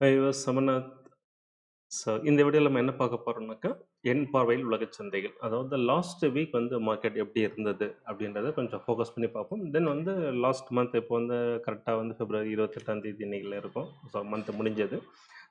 I was Samanat. So இந்த வீடியோவில் நம்ம என்ன பார்க்க போகிறோம்னாக்கா என் பார்வையில் உலகச் சந்தைகள், அதாவது லாஸ்ட் வீக் வந்து மார்க்கெட் எப்படி இருந்தது அப்படின்றத கொஞ்சம் ஃபோக்கஸ் பண்ணி பார்ப்போம். தென் வந்து லாஸ்ட் மந்த் இப்போ வந்து கரெக்டாக வந்து பிப்ரவரி 28ஆம் தேதி இன்னைக்கு இருக்கும். ஸோ மந்த் முடிஞ்சது.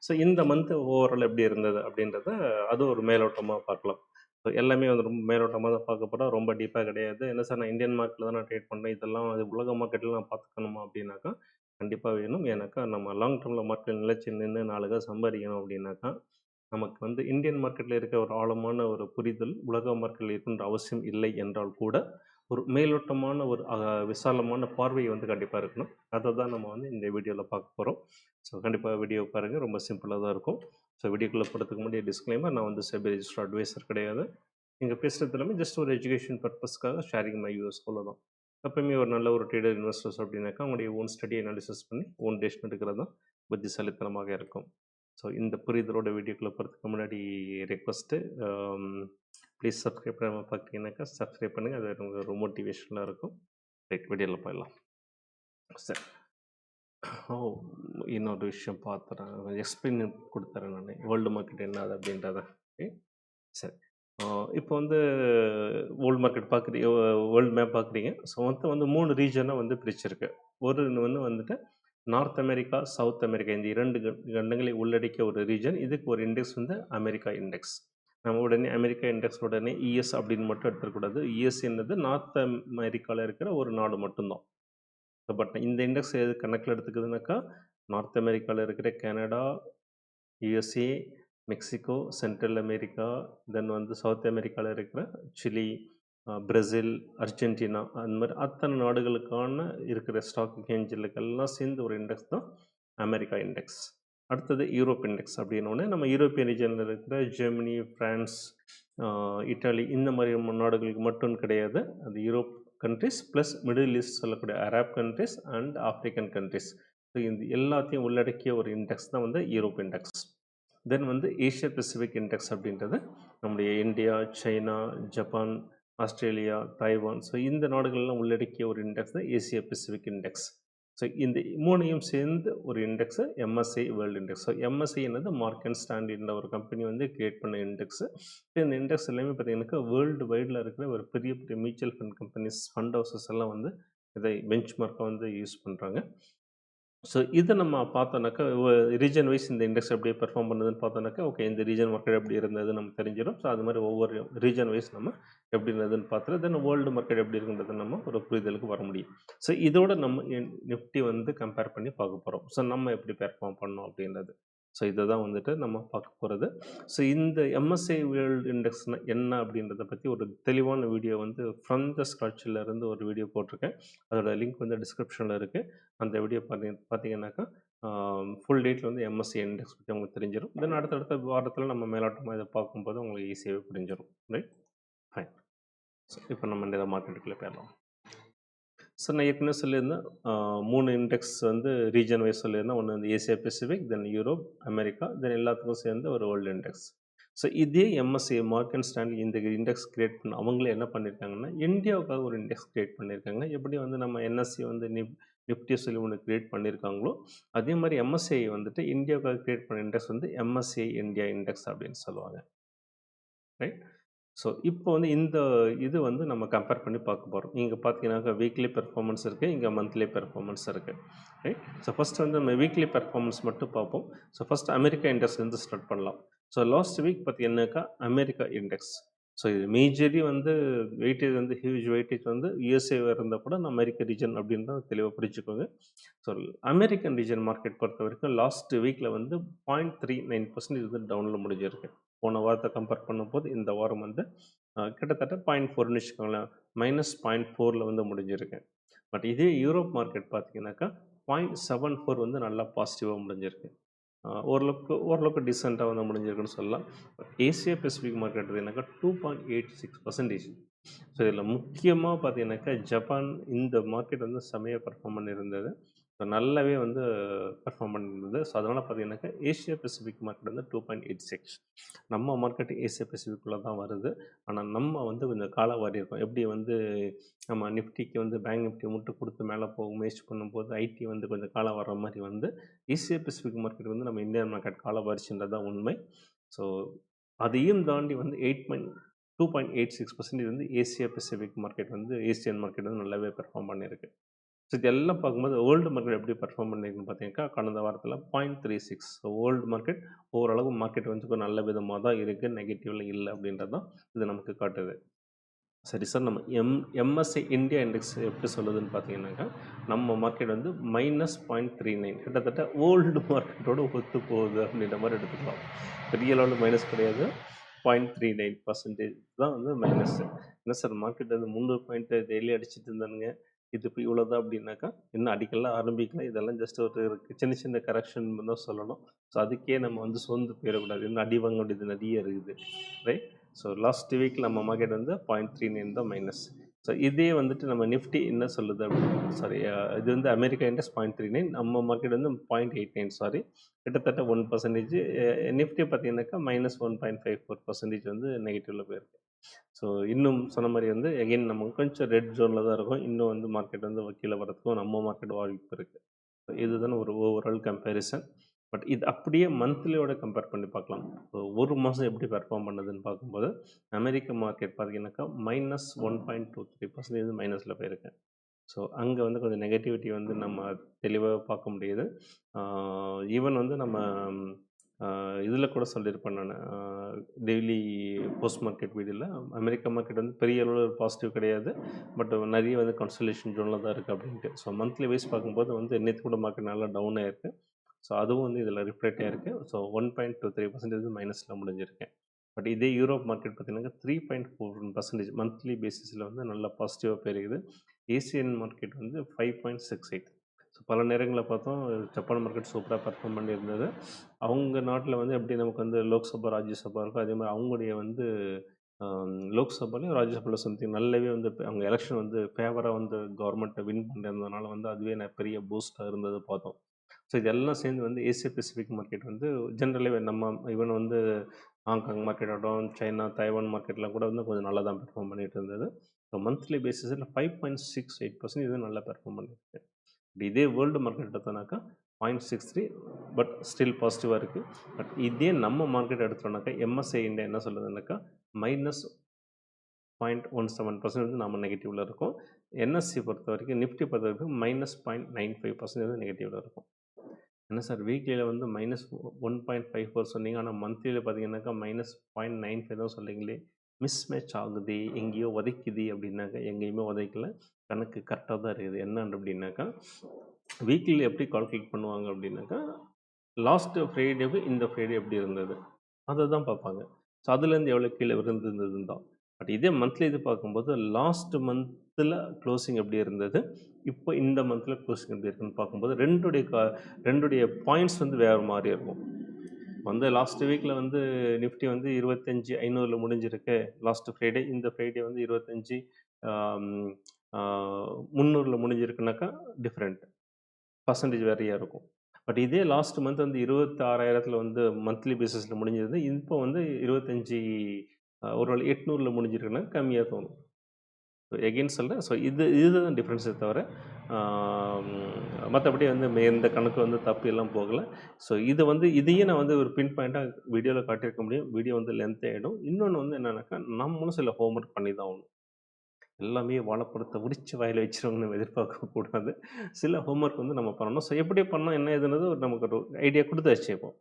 ஸோ இந்த மந்த் ஓவரால் எப்படி இருந்தது அப்படின்றத அது ஒரு மேலோட்டமாக பார்க்கலாம். ஸோ எல்லாமே வந்து ரொம்ப மேலோட்டமாக தான் பார்க்க போகிறோம், ரொம்ப டீப்பாக கிடையாது. என்ன சார், நான் இந்தியன் மார்க்கெட்டில் தான் நான் ட்ரேட் பண்ணேன், இதெல்லாம் அது உலக மார்க்கெட்டில் நான் பார்த்துக்கணுமா அப்படின்னாக்கா கண்டிப்பாக வேணும். ஏன்னாக்கா நம்ம லாங் டேர்மில் மார்க்கெட் நிலைச்சு நின்று 4 சம்பாதிக்கணும் அப்படின்னாக்கா நமக்கு வந்து இந்தியன் மார்க்கெட்டில் இருக்க ஒரு ஆழமான ஒரு புரிதல் உலக மார்க்கெட்டில் இருக்கின்ற அவசியம் இல்லை என்றால் கூட ஒரு மேலோட்டமான ஒரு விசாலமான பார்வை வந்து கண்டிப்பாக இருக்கணும். அதை தான் நம்ம வந்து இந்த வீடியோவில் பார்க்க போகிறோம். ஸோ கண்டிப்பாக வீடியோ பாருங்கள், ரொம்ப சிம்பிளாக தான் இருக்கும். ஸோ வீடியோக்குள்ளே போகிறதுக்கு முன்னாடி டிஸ்க்ளைமர், நான் வந்து செபி ரெஜிஸ்டர் அட்வைசர் கிடையாது. நீங்கள் பேசுகிறது எல்லாமே ஜஸ்ட் ஒரு எஜுகேஷன் பர்பஸ்க்காக ஷேரிங் மை யூஸ் தான். எப்பவுமே ஒரு நல்ல ஒரு ட்ரேடர் இன்வெஸ்டர்ஸ் அப்படின்னாக்கா அவங்களுடைய ஓன் ஸ்டடி அனாலிசிஸ் பண்ணி ஓன் டெசிஷன் எடுக்கிறது தான் புத்திசாலித்தனமாக இருக்கும். ஸோ இந்த புரிதலோட வீடியோக்குள்ளே போகிறதுக்கு முன்னாடி ரெக்வஸ்ட்டு, ப்ளீஸ் சப்ஸ்கிரைப் பண்ணாமல் பார்க்குறீங்கன்னாக்கா சப்ஸ்கிரைப் பண்ணுங்கள், அது உங்களுக்கு ஒரு மோட்டிவேஷனாக இருக்கும். ரைட், வீடியோவில் போயிடலாம். சரி. இன்னொரு விஷயம் பார்த்துறேன், எக்ஸ்பிளைன் கொடுத்துறேன் நான் வேர்ல்டு மார்க்கெட் என்னது அப்படின்றத. ஓகே, சரி. இப்போ வந்து வேர்ல்டு மார்க்கெட் பார்க்குறீங்க, வேர்ல்டு மேப் பார்க்குறீங்க. ஸோ மொத்தம் வந்து 3 ரீஜனாக வந்து பிரிச்சிருக்கு. ஒரு வந்துட்டு நார்த் அமெரிக்கா, சவுத் அமெரிக்கா, இந்த 2 கண்டங்களை உள்ளடக்கிய ஒரு ரீஜன். இதுக்கு ஒரு இண்டெக்ஸ் வந்து அமெரிக்கா இண்டெக்ஸ். நம்ம உடனே அமெரிக்கா இண்டெக்ஸ் உடனே இஎஸ் அப்படின்னு மட்டும் எடுத்துக்கூடாது. இஎஸ் என்னது நார்த் அமெரிக்காவில் இருக்கிற ஒரு நாடு மட்டும்தான். பட் இந்த இண்டெக்ஸ் எது கணக்கில் எடுத்துக்குதுனாக்கா நார்த் அமெரிக்காவில் இருக்கிற Canada, USA, Mexico, central America, தென் வந்து சவுத் அமெரிக்காவில் இருக்கிற சிலி, பிரேசில், அர்ஜென்டினா, அந்த மாதிரி அத்தனை நாடுகளுக்கான இருக்கிற ஸ்டாக் எக்ஸ்சேஞ்சுகளுக்கெல்லாம் சேர்ந்து ஒரு இண்டெக்ஸ் தான் அமெரிக்கா இண்டெக்ஸ். அடுத்தது யூரோப் இண்டெக்ஸ் அப்படின்னோடனே நம்ம யூரோப்பியன் ரீஜனில் இருக்கிற ஜெர்மனி, ஃப்ரான்ஸ், இட்டாலி, இந்த மாதிரி நாடுகளுக்கு மட்டும் கிடையாது. அது Europe countries plus middle east சொல்லக்கூடிய Arab countries and African countries, so இந்த எல்லாத்தையும் உள்ளடக்கிய ஒரு இண்டெக்ஸ் தான் வந்து யூரோப் இண்டெக்ஸ். தென் வந்து ஏஷியா பெசிபிக் இண்டெக்ஸ் அப்படின்றது நம்முடைய India, China, Japan, Australia, Taiwan, so இந்த நாடுகள்லாம் உள்ளடக்கிய ஒரு இண்டெக்ஸ் தான் ஏசியா பெசிபிக் இண்டெக்ஸ். ஸோ இந்த 3ஐயும் சேர்ந்து ஒரு index MSI world index. So MSI என்னது மார்க் அண்ட் ஸ்டாண்டர்ட்ன்ற ஒரு கம்பெனி வந்து கிரியேட் பண்ண இண்டெக்ஸு. இந்த இண்டெக்ஸ் எல்லாமே பார்த்தீங்கன்னாக்கா வேர்ல்டு வைடில் இருக்கிற ஒரு பெரிய பெரிய mutual fund companies, fund houses எல்லாம் வந்து இதை பெஞ்ச் மார்க்கை வந்து யூஸ் பண்ணுறாங்க. ஸோ இதை நம்ம பார்த்தோன்னாக்கா ரீஜன் வைஸ் இந்த இண்டெக்ஸ் எப்படி பெர்ஃபார்ம் பண்ணுதுன்னு பார்த்தோன்னாக்கா ஓகே, இந்த ரீஜன் மார்க்கெட் எப்படி இருந்தது நமக்கு தெரிஞ்சிடும். ஸோ அது மாதிரி ஒவ்வொரு ரீஜன் வைஸ் நம்ம எப்படி இருந்ததுன்னு பார்த்துட்டு தென் வேர்ல்டு மார்க்கெட் எப்படி இருக்குன்றது நம்ம ஒரு புரிதலுக்கு வர முடியும். ஸோ இதோட நம்ம நிஃப்டி வந்து கம்பேர் பண்ணி பார்க்க போகிறோம். ஸோ நம்ம எப்படி பெர்ஃபார்ம் பண்ணோம் அப்படின்றது. ஸோ இதை தான் வந்துட்டு நம்ம பார்க்க போகிறது. ஸோ இந்த எம்எஸ்ஐ வேர்ல்டு இண்டெக்ஸ்னால் என்ன அப்படின்றத பற்றி ஒரு தெளிவான வீடியோ வந்து ஃப்ரம் த ஸ்க்ராட்சில் இருந்து ஒரு வீடியோ போட்டிருக்கேன். அதோட லிங்க் வந்து டிஸ்கிரிப்ஷனில் இருக்குது. அந்த வீடியோ பார்த்தீங்கன்னாக்கா ஃபுல் டேட்டில் வந்து எம்எஸ்சி இண்டெக்ஸ் பற்றி உங்களுக்கு தெரிஞ்சிடும். தென் அடுத்தடுத்த வாரத்தில் நம்ம மேலாட்டமாக இதை பார்க்கும்போது உங்களுக்கு ஈஸியாகவே புரிஞ்சிடும். Right, fine. ஸோ இப்போ நம்ம இந்த மார்க்கெட்டுக்குள்ளே போயிடலாம். ஸோ நான் ஏற்கனவே சொல்லியிருந்தேன், 3 இண்டெக்ஸ் வந்து ரீஜன் வைஸ் சொல்லியிருந்தேன். ஒன்று வந்து ஏசியா பெசிபிக், தென் யூரோப், அமெரிக்கா, தென் எல்லாத்துக்கும் சேர்ந்து ஒரு வேர்ல்டு இண்டெக்ஸ். ஸோ இதே எம்எஸ்சி மார்க் அண்ட் ஸ்டான்லி இந்த இண்டெக்ஸ் கிரியேட் பண்ண அவங்களே என்ன பண்ணியிருக்காங்கன்னா இந்தியாவுக்காக ஒரு இண்டெக்ஸ் கிரியேட் பண்ணியிருக்காங்க. எப்படி வந்து நம்ம என்எஸ்சி வந்து நிஃப்டி சொல்லி ஒன்று கிரியேட் பண்ணியிருக்காங்களோ அதே மாதிரி எம்எஸ்சிஐ வந்துட்டு இந்தியாவுக்காக கிரியேட் பண்ண இண்டெக்ஸ் வந்து எம்எஸ்சிஐ இந்தியா இண்டெக்ஸ் அப்படின்னு சொல்லுவாங்க. ரைட். ஸோ இப்போ வந்து இந்த இது வந்து நம்ம கம்பேர் பண்ணி பார்க்க போகிறோம். இங்கே பார்த்தீங்கன்னாக்கா வீக்லி பெர்ஃபார்மன்ஸ் இருக்குது, இங்கே மந்த்லி பெர்ஃபார்மன்ஸ் இருக்குது. ரைட். ஸோ ஃபஸ்ட்டு வந்து நம்ம வீக்லி பெர்ஃபார்மன்ஸ் மட்டும் பார்ப்போம். ஸோ ஃபஸ்ட் அமெரிக்கா இண்டெக்ஸ்லேருந்து ஸ்டார்ட் பண்ணலாம். ஸோ லாஸ்ட் வீக் பார்த்தீங்கன்னாக்கா அமெரிக்கா இண்டெக்ஸ், ஸோ இது மேஜர்லி வந்து வெயிட்டேஜ் வந்து ஹியூஜ் வெயிட்டேஜ் வந்து யூஎஸ்ஏ இருந்தால் கூட நான் அமெரிக்க ரீஜன் அப்படின்றத தெளிவாக புரிஞ்சுக்கோங்க. ஸோ அமெரிக்கன் ரீஜன் மார்க்கெட் பொறுத்த வரைக்கும் லாஸ்ட் வீக்கில் வந்து 0.39% இது டவுனில் முடிஞ்சிருக்கு. போன வாரத்தை கம்பேர் பண்ணும்போது இந்த வாரம் வந்து கிட்டத்தட்ட 0.4ன்னு வச்சுக்கோங்களேன், -0.4 வந்து முடிஞ்சிருக்கு. பட் இதே யூரோப் மார்க்கெட் பார்த்தீங்கன்னாக்கா 0.74 வந்து நல்லா பாசிட்டிவாக முடிஞ்சிருக்கு. ஓரளவுக்கு டீசெண்டாக வந்து முடிஞ்சிருக்குன்னு சொல்லலாம். ஏசியா பெசிபிக் மார்க்கெட் பார்த்தீங்கன்னாக்கா 2.86%. ஸோ இதில் முக்கியமாக பார்த்தீங்கன்னாக்கா ஜப்பான் இந்த மார்க்கெட் வந்து செமையாக பர்ஃபார்ம் பண்ணியிருந்தது. ஸோ நல்லாவே வந்து பெர்ஃபார்ம் பண்ணியிருந்தது. ஸோ அதனால் பார்த்தீங்கன்னாக்கா ஏஷியா பெசிஃபிக் மார்க்கெட் வந்து 2.86. நம்ம மார்க்கெட் ஏசியா பெசிஃபிக்குள்ளே தான் வருது. ஆனால் நம்ம வந்து கொஞ்சம் காலவாரி இருக்கோம். எப்படி வந்து நம்ம நிஃப்டிக்கு வந்து பேங்க் நிஃப்டி முட்டு கொடுத்து மேலே போக முயற்சி பண்ணும்போது ஐடி வந்து கொஞ்சம் காலம் வர்ற மாதிரி வந்து ஏசியா பெசிஃபிக் மார்க்கெட் வந்து நம்ம இந்தியன் மார்க்கெட் காலவாரிச்சுன்றது தான் உண்மை. ஸோ அதையும் தாண்டி வந்து 2.86% வந்து ஏசியா பெசிஃபிக் மார்க்கெட் வந்து ஏசியன் மார்க்கெட் வந்து நல்லாவே பெர்ஃபார்ம் பண்ணியிருக்கு. ஸோ இதெல்லாம் பார்க்கும்போது வேர்ல்டு மார்க்கெட் எப்படி பெர்ஃபார்ம் பண்ணியிருக்குன்னு பார்த்தீங்கன்னா கடந்த வாரத்தில் 0.36. ஸோ வேர்ல்டு மார்க்கெட் ஓரளவு மார்க்கெட் வந்து ஒரு நல்ல விதமாக தான் இருக்குது, நெகட்டிவில் இல்லை அப்படின்றது தான் இது நமக்கு காட்டுது. சரி சார், நம்ம எம்எஸ்சி இந்தியா இண்டெக்ஸ் எப்படி சொல்லுதுன்னு பார்த்தீங்கன்னாக்கா நம்ம மார்க்கெட் வந்து -0.39 கிட்டத்தட்ட ஓல்டு மார்க்கெட்டோடு ஒத்து போகுது அப்படின்ற மாதிரி எடுத்துக்கலாம். பெரிய லெவலில் மைனஸ் கிடையாது, 0.39% தான் வந்து மைனஸ். என்ன சார் மார்க்கெட் வந்து 300 பாயிண்ட் டெய்லி அடிச்சுட்டு இருந்தானுங்க, இது இப்போ இவ்வளோதான் அப்படின்னாக்கா இன்னும் அடிக்கலாம் ஆரம்பிக்கலாம். இதெல்லாம் ஜஸ்ட் ஒரு சின்ன சின்ன கரெக்ஷன் தான் சொல்லணும். ஸோ அதுக்கே நம்ம வந்து சோர்ந்து போயிடக்கூடாது, இன்னும் அடி வாங்க வேண்டியது நிறைய இருக்குது, ரைட்? ஸோ லாஸ்ட் வீக் நம்ம மார்க்கெட் வந்து 0.39 தான் மைனஸ். ஸோ இதே வந்துட்டு நம்ம நிஃப்டி என்ன சொல்லுது அப்படின்னு சாரி, இது வந்து அமெரிக்கா இண்டெக்ஸ் 0.39, நம்ம மார்க்கெட் வந்து 0.89, சாரி, கிட்டத்தட்ட 1%. நிஃப்டி பார்த்தீங்கன்னாக்கா -1.54% வந்து நெகட்டிவில் போயிருக்கு. ஸோ இன்னும் சொன்ன மாதிரி வந்து எகைன் நம்ம கொஞ்சம் ரெட் ஜோனில் தான் இருக்கும். இன்னும் வந்து மார்க்கெட் வந்து கீழே வரதுக்கும் நம்ம மார்க்கெட் வாய்ப்பு இருக்குது. ஸோ இதுதான் ஒரு ஓவரால் கம்பேரிசன். பட் இது அப்படியே மந்த்லியோட கம்பேர் பண்ணி பார்க்கலாம். ஸோ ஒரு மாதம் எப்படி பெர்ஃபார்ம் பண்ணுதுன்னு பார்க்கும்போது அமெரிக்க மார்க்கெட் பார்த்தீங்கன்னாக்கா -1.23% மைனஸில் போயிருக்கு. ஸோ அங்கே வந்து கொஞ்சம் நெகட்டிவிட்டி வந்து நம்ம தெளிவாக பார்க்க முடியுது. ஈவன் வந்து நம்ம இதில் கூட சொல்லியிருப்பேன் நான், டெய்லி போஸ்ட் மார்க்கெட் வீடியோவில் அமெரிக்கா மார்க்கெட் வந்து பெரிய அளவில் பாசிட்டிவ் கிடையாது, பட் நிறைய வந்து கன்சல்டேஷன் ஜோனில் தான் இருக்குது அப்படின்ட்டு. ஸோ மந்த்லி வைஸ் பார்க்கும்போது வந்து நேற்று கூட மார்க்கெட் நல்லா டவுன் ஆகிருக்கு. ஸோ அதுவும் வந்து இதில் ரிஃப்ளெக்ட் ஆகிருக்கு. ஸோ 1.23% மைனஸில் முடிஞ்சிருக்கேன். பட் இதே யூரோப் மார்க்கெட் பார்த்தீங்கன்னா 3.41% மந்த்லி பேசிஸில் வந்து நல்லா பாசிட்டிவாக போயிருக்குது. ஏசியன் மார்க்கெட் வந்து 5.68. ஸோ பல நேரங்களில் பார்த்தோம் ஜப்பான் மார்க்கெட் சூப்பராக பெர்ஃபார்ம் பண்ணியிருந்தது. அவங்க நாட்டில் வந்து எப்படி நமக்கு வந்து லோக்சபா ராஜ்யசபா இருக்கோ அதே மாதிரி அவங்களுடைய வந்து லோக்சபாலையும் ராஜ்யசபாவில் சம்திங் நல்லாவே வந்து அவங்க எலெக்ஷன் வந்து ஃபேவராக வந்து கவர்மெண்ட்டை வின் பண்ணியிருந்ததுனால வந்து அதுவே பெரிய பூஸ்டாக இருந்தது பார்த்தோம். ஸோ இதெல்லாம் சேர்ந்து வந்து ஏசியா பெசிஃபிக் மார்க்கெட் வந்து ஜென்ரலாகவே நம்ம ஈவன் வந்து ஹாங்காங் மார்க்கெட் ஆகட்டும், சைனா, தைவான் மார்க்கெட்லாம் கூட வந்து கொஞ்சம் நல்லா தான் பெர்ஃபார்ம் பண்ணிட்டு இருந்தது. ஸோ மந்த்லி பேசிஸில் 5.68% இது நல்லா பெர்ஃபார்ம் பண்ணியிருக்கு. இதே வேர்ல்டு மார்க்கெட் எடுத்தோம்னாக்கா 0.63, பட் ஸ்டில் பாசிட்டிவாக இருக்குது. பட் இதே நம்ம மார்க்கெட் எடுத்தோம்னாக்கா எம்எஸ்ஐ இந்தியா என்ன சொல்லுதுன்னாக்கா -0.17% வந்து நம்ம நெகட்டிவில் இருக்கும். என்எஸ்சி பொறுத்த வரைக்கும், நிஃப்டி பொறுத்த வரைக்கும் -0.95% வந்து நெகட்டிவில் இருக்கும். என்ன சார் வீக்லியில் வந்து -1.54 சொன்னீங்க, ஆனால் மந்த்லியில் பார்த்தீங்கன்னாக்கா -0.95 தான் சொல்கிறீங்களே, மிஸ் மேட்ச் ஆகுது, எங்கேயோ உதைக்குது அப்படின்னாக்கா எங்கேயுமே உதைக்கல, கணக்கு கரெக்டாக தான் இருக்குது. என்னன்னு அப்படின்னாக்கா வீக்லியில் எப்படி கால்குலேட் பண்ணுவாங்க அப்படின்னாக்கா லாஸ்ட்டு ஃப்ரைடேவு இந்த ஃப்ரைடே எப்படி இருந்தது அதை தான் பார்ப்பாங்க. ஸோ அதுலேருந்து எவ்வளோ கீழே இருந்ததுன்னு தான். பட் இதே மந்த்லி இது பார்க்கும்போது லாஸ்ட் மந்தில் க்ளோசிங் எப்படி இருந்தது, இப்போ இந்த மந்தில் க்ளோசிங் எப்படி இருக்குன்னு பார்க்கும்போது ரெண்டுடைய பாயிண்ட்ஸ் வந்து வேறு மாதிரி இருக்கும். வந்து லாஸ்ட் வீக்கில் வந்து நிஃப்டி வந்து 25,500 முடிஞ்சிருக்கு லாஸ்ட் ஃப்ரைடே, இந்த ஃப்ரைடே வந்து 25,300 முடிஞ்சிருக்குனாக்கா டிஃப்ரெண்ட் பர்சன்டேஜ் வேறையாக இருக்கும். பட் இதே லாஸ்ட் மந்த் வந்து 26,000 வந்து மந்த்லி பேசிஸில் முடிஞ்சது, இப்போ வந்து 25 ஒரு 800 முடிஞ்சிருக்குன்னா கம்மியாக தோணும். ஸோ எகெயின் சொல்கிறேன், ஸோ இதுதான் டிஃப்ரென்ஸே தவிர மற்றபடி வந்து எந்த கணக்கு வந்து தப்பு எல்லாம் போகலை. ஸோ இது வந்து இதையே நான் வந்து ஒரு பின் பாயிண்ட்டாக வீடியோவில் காட்டியிருக்க முடியும். வீடியோ வந்து லென்த் ஆகிடும். இன்னொன்று வந்து என்னென்னாக்கா நம்மளும் சில ஹோம்ஒர்க் பண்ணி தான் ஆகணும். எல்லாமே வாழைப்பழத்தை உரிச்சு வாயில் வச்சுருவாங்கன்னு எதிர்பார்க்கக்கூடாது. சில ஹோம்ஒர்க் வந்து நம்ம பண்ணணும். ஸோ எப்படி பண்ணணும் என்ன ஏதுனது நமக்கு ஒரு ஐடியா கொடுத்து வச்சுப்போம்.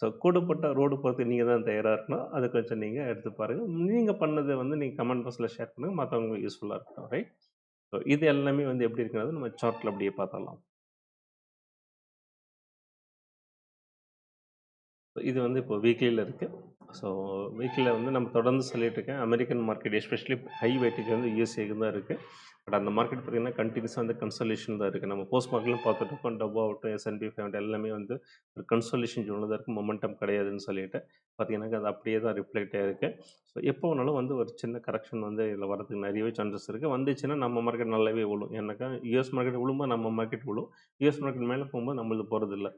ஸோ கூடப்பட்ட ரோடு போகிறதுக்கு நீங்கள் தான் தயாராக இருக்கணும். அதை கொஞ்சம் நீங்கள் எடுத்து பாருங்கள். நீங்கள் பண்ணதை வந்து நீங்கள் கமெண்ட் பாக்ஸில் ஷேர் பண்ணுங்கள், மற்றவங்களுக்கு யூஸ்ஃபுல்லாக இருக்கட்டும், ரைட்? ஸோ இது எல்லாமே வந்து எப்படி இருக்கிறது நம்ம சார்ட்டில் அப்படியே பார்த்தரலாம். இது வந்து இப்போ வீக்லியில் இருக்குது. ஸோ வீக்கில் வந்து நம்ம தொடர்ந்து சொல்லிட்டு இருக்கேன், American market especially high weightage வந்து யூஎஸ்ஏக்கு தான் இருக்குது. பட் அந்த மார்க்கெட் பார்த்திங்கன்னா கண்டினியூஸாக வந்து கன்சல்டேஷன் தான் இருக்குது. நம்ம போஸ்ட் மார்க்கெட்லாம் பார்த்துட்டு இருக்கோம், டவ் ஆகட்டும், S&P 500 எல்லாமே வந்து ஒரு கன்சல்டேஷன் ஜோனில் தான் இருக்குது, மொமெண்டம் கிடையாதுன்னு சொல்லிட்டு பார்த்தீங்கன்னாக்கா அது அப்படியே தான் ரிஃப்ளெக்ட் ஆகிருக்கு. ஸோ எப்போ வேணாலும் வந்து ஒரு சின்ன கரெக்ஷன் வந்து இதில் வரதுக்கு நிறையவே சான்சஸ் இருக்குது. வந்துச்சுன்னா நம்ம மார்க்கெட் நல்லாவே விழும். ஏன்னாக்கா யூஎஸ் மார்க்கெட் விழும்போது நம்ம மார்க்கெட் விழும், யூஎஸ் மார்க்கெட் மேலே போகும்போது நம்மளுக்கு போகிறதில்ல.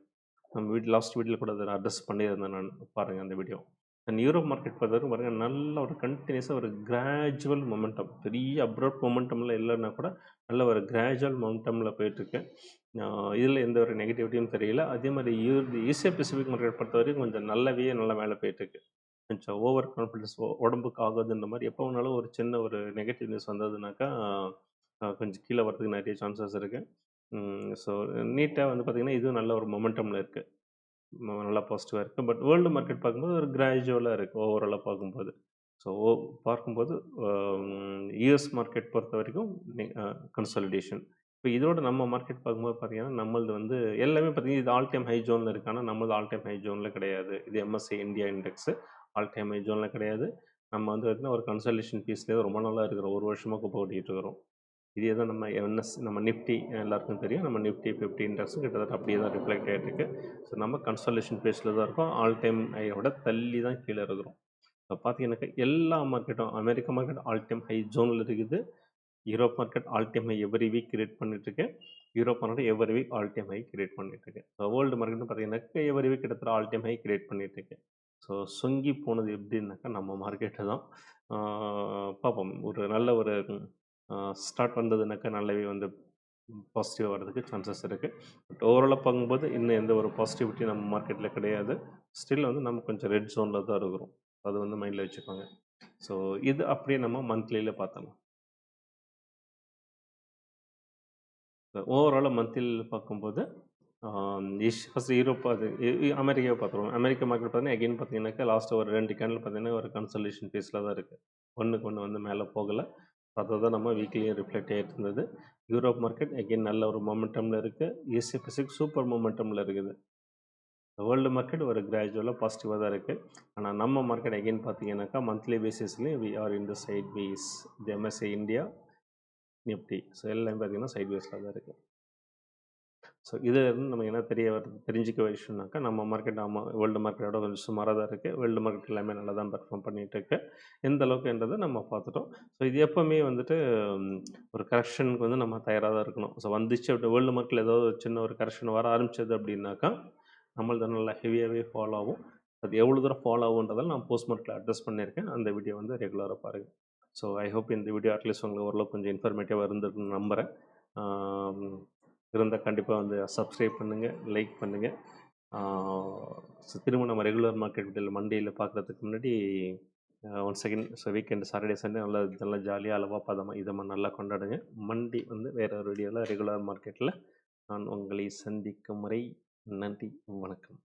நம்ம லாஸ்ட் வீடியோவில் கூட அதை அட்ரஸ் பண்ணியிருந்தேன் நான், பாருங்கள் அந்த வீடியோ. அண்ட் யூரோப் மார்க்கெட் பொறுத்தவரைக்கும் பாருங்கள், நல்ல ஒரு கண்டினியூஸாக ஒரு கிராஜுவல் மொமெண்டம், பெரிய அப்ரப்ட் மொமெண்டமில் இல்லைன்னா கூட நல்ல ஒரு கிராஜுவல் மொமெண்டமில் போயிட்டுருக்கு. இதில் எந்த ஒரு நெகட்டிவிட்டியும் தெரியல. அதே மாதிரி ஏசியா பசிபிக் மார்க்கெட் பொறுத்த வரைக்கும் கொஞ்சம் நல்லா மேலே போயிட்டுருக்கு. கொஞ்சம் ஓவர் கான்ஃபிடன்ஸ் உடம்புக்கு ஆகாதுன்ற மாதிரி எப்போ வேணாலும் ஒரு சின்ன ஒரு நெகட்டிவ் நியூஸ் வந்ததுனாக்கா கொஞ்சம் கீழே வரதுக்கு நிறைய சான்சஸ் இருக்குது. ஸோ நீட்டாக வந்து பார்த்திங்கன்னா இதுவும் நல்ல ஒரு மொமெண்டமில் இருக்குது, நல்லா பாசிட்டிவாக இருக்குது. பட் வேர்ல்டு மார்க்கெட் பார்க்கும்போது ஒரு கிராஜுவலாக இருக்குது ஓவராலாக பார்க்கும்போது. ஸோ பார்க்கும்போது யூஎஸ் மார்க்கெட் பொறுத்த வரைக்கும் கன்சாலிடேஷன். இப்போ இதோட நம்ம மார்க்கெட் பார்க்கும்போது பார்த்தீங்கன்னா நம்மளது வந்து எல்லாமே பார்த்தீங்கன்னா இது ஆல் டைம் ஹை ஜோனில் இருக்குது. ஆனால் நம்மளது ஆல் டைம் ஹை ஜோனில் கிடையாது. இது MSCI India index all time high ஜோனில் கிடையாது. நம்ம வந்து பார்த்தீங்கன்னா ஒரு கன்சல்டேஷன் பீஸ்லேயே ரொம்ப நாளாக இருக்கிறோம், ஒரு வருஷமாக குப்பை ஓட்டிகிட்டு இருக்கிறோம். இதே தான் நம்ம நிஃப்டி எல்லாருக்கும் தெரியும், நம்ம நிஃப்டி 50 இண்டெக்ஸும் கிட்டத்தட்ட அப்படியே தான் ரிஃப்ளெக்ட் ஆகிட்டு இருக்கு. ஸோ நம்ம கன்சல்டேஷன் பேஸில் தான் இருக்கோம், ஆல் டைம் ஹையோட தள்ளி தான் கீழே இருக்கிறோம். இப்போ பார்த்தீங்கன்னாக்கா எல்லா மார்க்கெட்டும், America market all time high ஜோனில் இருக்குது, Europe market all time high every week create பண்ணிட்டுருக்கு, Europe market every week all time high create பண்ணிட்டுருக்கு. ஸோ வேர்ல்டு மார்க்கெட்டும் பார்த்தீங்கன்னாக்கா எவ்ரி வீக் கிட்டத்தட்ட ஆல் டைம் ஹை கிரியேட் பண்ணிட்டுருக்கு. ஸோ சொங்கி போனது எப்படின்னாக்கா நம்ம மார்க்கெட்டு தான். பார்ப்போம், ஒரு நல்ல ஒரு ஸ்டார்ட் வந்ததுனாக்கா நல்லாவே வந்து பாசிட்டிவாக வர்றதுக்கு சான்சஸ் இருக்குது. பட் ஓவராலாக பார்க்கும்போது இன்னும் எந்த ஒரு பாசிட்டிவிட்டி நம்ம மார்க்கெட்டில் கிடையாது. ஸ்டில் வந்து நம்ம கொஞ்சம் ரெட் ஜோனில் தான் இருக்கிறோம், அது வந்து மைண்டில் வச்சுக்கோங்க. ஸோ இது அப்படியே நம்ம மந்த்லியில் பார்த்தலாம். ஓவராலாக மந்த்லியில் பார்க்கும்போது ஃபஸ்ட்டு யூரோப் அது அமெரிக்காவை பார்த்துருவோம். அமெரிக்கா மார்க்கெட் பார்த்தீங்கன்னா எகைன் பார்த்தீங்கன்னாக்கா லாஸ்ட் ஒரு 2 கேண்டில் பார்த்தீங்கன்னா ஒரு கன்சல்டேஷன் ஃபேஸில் தான் இருக்குது, ஒன்றுக்கு ஒன்று வந்து மேலே போகலை. அதை தான் நம்ம வீக்லியும் ரிஃப்ளெக்ட் ஆகிட்டு இருந்தது. யூரோப் மார்க்கெட் எகைன் நல்ல ஒரு மொமெண்டமில் இருக்குது, ஏசியா பசிபிக் சூப்பர் மொமெண்டமில் இருக்குது. வேர்ல்டு மார்க்கெட் ஒரு கிராஜுவலாக பாசிட்டிவாக தான் இருக்குது. ஆனால் நம்ம மார்க்கெட் எகைன் பார்த்தீங்கன்னாக்கா மந்த்லி பேசிஸ்லேயும் we are in the sideways, the MSCI India, Nifty, so எல்லாமே பார்த்தீங்கன்னா சைட் வேஸில் தான் இருக்குது. ஸோ இதிலிருந்து நமக்கு என்ன தெரிஞ்சிக்க விஷயம்னாக்கா நம்ம மார்க்கெட் வேர்ல்டு மார்க்கெட்டோட கொஞ்சம் சுமாராக தான் இருக்குது. வேர்ல்டு மார்க்கெட் எல்லாமே நல்லா தான் பெர்ஃபார்ம் பண்ணிகிட்டு இருக்கு. எந்த அளவுக்குன்றதை நம்ம பார்த்துட்டோம். ஸோ இது எப்போவுமே வந்துட்டு ஒரு கரெக்ஷனுக்கு வந்து நம்ம தயாராக தான் இருக்கணும். ஸோ வந்துச்சு அப்படி வேர்ல்டு மார்க்கெட்டில் ஏதாவது ஒரு சின்ன ஒரு கரெக்ஷன் வர ஆரம்பிச்சது அப்படின்னாக்கா நம்மளது நல்லா ஹெவியாகவே ஃபாலோ ஆகும். அது எவ்வளோ தூரம் ஃபாலோ ஆகுன்றதால நான் போஸ்ட் மார்க்கெட்டில் அட்ரஸ் பண்ணியிருக்கேன். அந்த வீடியோ வந்து ரெகுலராக பாருங்கள். ஸோ ஐ ஹோப் இந்த வீடியோ அட்லீஸ்ட் உங்களுக்கு ஓரளவுக்கு கொஞ்சம் இன்ஃபர்மேட்டிவாக இருந்திருக்குன்னு நம்புகிறேன். இருந்தால் கண்டிப்பாக வந்து சப்ஸ்கிரைப் பண்ணுங்கள், லைக் பண்ணுங்கள். ஸோ திரும்ப நம்ம ரெகுலர் மார்க்கெட் வீடியோவில் மண்டேயில் பார்க்குறதுக்கு முன்னாடி once second, so weekend Saturday Sunday நல்லா ஜாலியாக அளவாக பதமாக இதமாக நல்லா கொண்டாடுங்க. மண்டே வந்து வேறு ஒரு வீடியோவில் ரெகுலர் மார்க்கெட்டில் நான் உங்களை சந்திக்கும் முறை நன்றி, வணக்கம்.